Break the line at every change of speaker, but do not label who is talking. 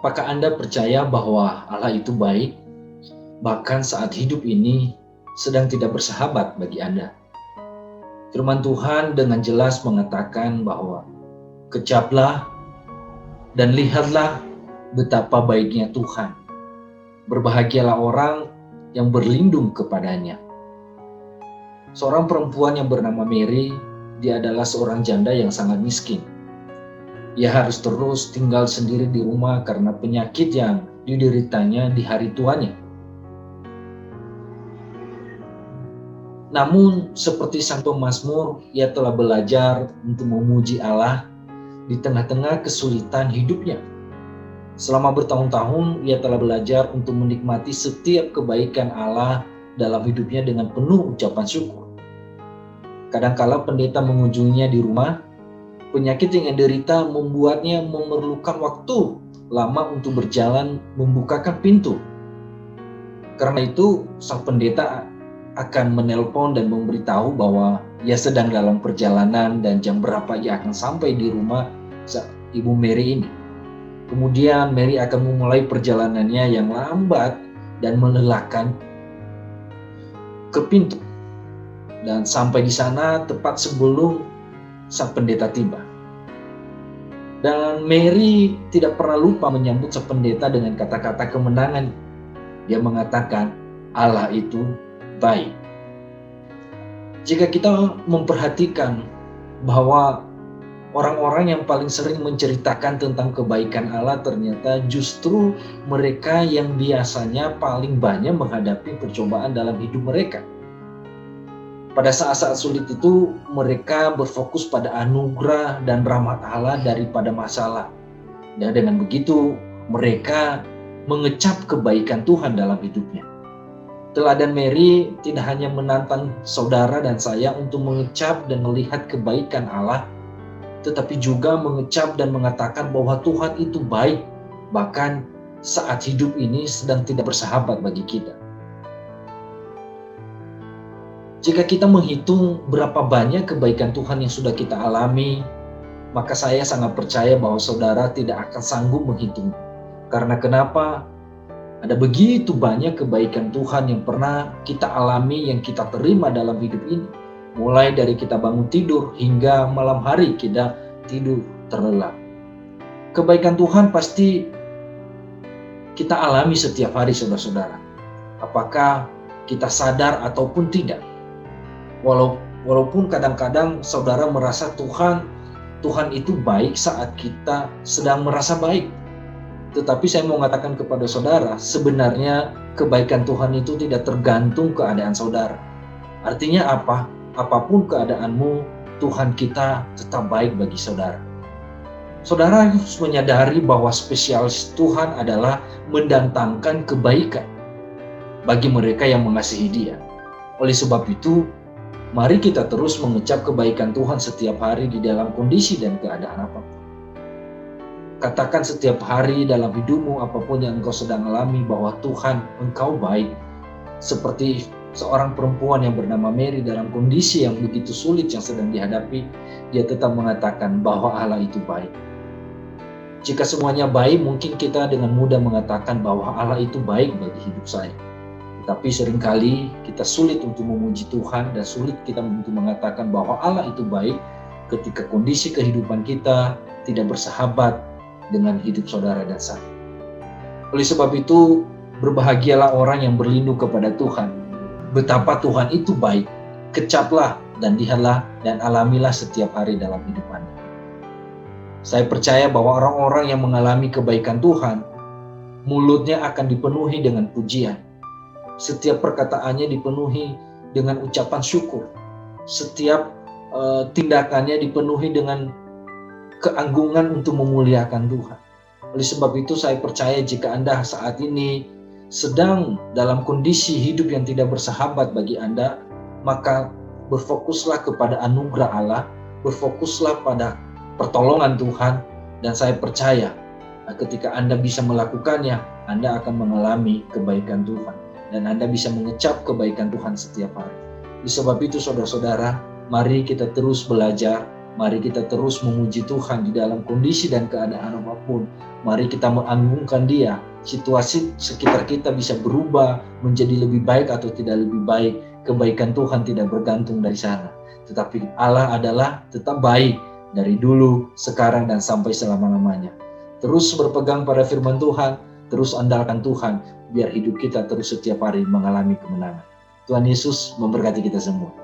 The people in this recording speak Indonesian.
Apakah Anda percaya bahwa Allah itu baik, bahkan saat hidup ini sedang tidak bersahabat bagi Anda? Firman Tuhan dengan jelas mengatakan bahwa kecaplah dan lihatlah betapa baiknya Tuhan. Berbahagialah orang yang berlindung kepadanya. Seorang perempuan yang bernama Mary, dia adalah seorang janda yang sangat miskin. Ia harus terus tinggal sendiri di rumah karena penyakit yang dideritanya di hari tuanya. Namun seperti sang pemazmur, ia telah belajar untuk memuji Allah di tengah-tengah kesulitan hidupnya. Selama bertahun-tahun, ia telah belajar untuk menikmati setiap kebaikan Allah dalam hidupnya dengan penuh ucapan syukur. Kadangkala pendeta mengunjunginya di rumah, penyakit yang ia derita membuatnya memerlukan waktu lama untuk berjalan membukakan pintu. Karena itu, sang pendeta akan menelpon dan memberitahu bahwa ia sedang dalam perjalanan dan jam berapa ia akan sampai di rumah Ibu Mary ini. Kemudian Mary akan memulai perjalanannya yang lambat dan melelahkan ke pintu. Dan sampai di sana tepat sebelum sang pendeta tiba. Dan Mary tidak pernah lupa menyambut sang pendeta dengan kata-kata kemenangan. Dia mengatakan, Allah itu baik. Jika kita memperhatikan bahwa orang-orang yang paling sering menceritakan tentang kebaikan Allah ternyata justru mereka yang biasanya paling banyak menghadapi percobaan dalam hidup mereka. Pada saat-saat sulit itu, mereka berfokus pada anugerah dan rahmat Allah daripada masalah. Dan dengan begitu, mereka mengecap kebaikan Tuhan dalam hidupnya. Teladan Mary tidak hanya menantang saudara dan saya untuk mengecap dan melihat kebaikan Allah, tetapi juga mengecap dan mengatakan bahwa Tuhan itu baik, bahkan saat hidup ini sedang tidak bersahabat bagi kita. Jika kita menghitung berapa banyak kebaikan Tuhan yang sudah kita alami, maka saya sangat percaya bahwa saudara tidak akan sanggup menghitung. Karena kenapa? Ada begitu banyak kebaikan Tuhan yang pernah kita alami, yang kita terima dalam hidup ini. Mulai dari kita bangun tidur hingga malam hari kita tidur terlelap. Kebaikan Tuhan pasti kita alami setiap hari, saudara-saudara. Apakah kita sadar ataupun tidak? Walaupun kadang-kadang saudara merasa Tuhan itu baik saat kita sedang merasa baik. Tetapi saya mau mengatakan kepada saudara, sebenarnya kebaikan Tuhan itu tidak tergantung keadaan saudara. Artinya apa? Apapun keadaanmu, Tuhan kita tetap baik bagi saudara. Saudara harus menyadari bahwa spesialis Tuhan adalah mendatangkan kebaikan bagi mereka yang mengasihi Dia. Oleh sebab itu, mari kita terus mengecap kebaikan Tuhan setiap hari di dalam kondisi dan keadaan apapun. Katakan setiap hari dalam hidupmu apapun yang engkau sedang alami bahwa Tuhan, engkau baik. Seperti seorang perempuan yang bernama Mary dalam kondisi yang begitu sulit yang sedang dihadapi, dia tetap mengatakan bahwa Allah itu baik. Jika semuanya baik, mungkin kita dengan mudah mengatakan bahwa Allah itu baik bagi hidup saya. Tapi seringkali kita sulit untuk memuji Tuhan dan sulit kita untuk mengatakan bahwa Allah itu baik ketika kondisi kehidupan kita tidak bersahabat dengan hidup saudara dan saya. Oleh sebab itu, berbahagialah orang yang berlindung kepada Tuhan. Betapa Tuhan itu baik. Kecaplah dan lihatlah dan alamilah setiap hari dalam hidup Anda. Saya percaya bahwa orang-orang yang mengalami kebaikan Tuhan, mulutnya akan dipenuhi dengan pujian. Setiap perkataannya dipenuhi dengan ucapan syukur. Setiap tindakannya dipenuhi dengan keagungan untuk memuliakan Tuhan. Oleh sebab itu saya percaya jika Anda saat ini sedang dalam kondisi hidup yang tidak bersahabat bagi Anda, maka berfokuslah kepada anugerah Allah, berfokuslah pada pertolongan Tuhan, dan saya percaya ketika Anda bisa melakukannya, Anda akan mengalami kebaikan Tuhan. Dan Anda bisa mengecap kebaikan Tuhan setiap hari. Oleh sebab itu saudara-saudara, mari kita terus belajar Mari kita terus memuji Tuhan di dalam kondisi dan keadaan apapun. Mari kita mengagungkan Dia. Situasi sekitar kita bisa berubah menjadi lebih baik atau tidak lebih baik. Kebaikan Tuhan tidak bergantung dari sana. Tetapi Allah adalah tetap baik dari dulu, sekarang, dan sampai selama-lamanya. Terus berpegang pada firman Tuhan, terus andalkan Tuhan, biar hidup kita terus setiap hari mengalami kemenangan. Tuhan Yesus memberkati kita semua.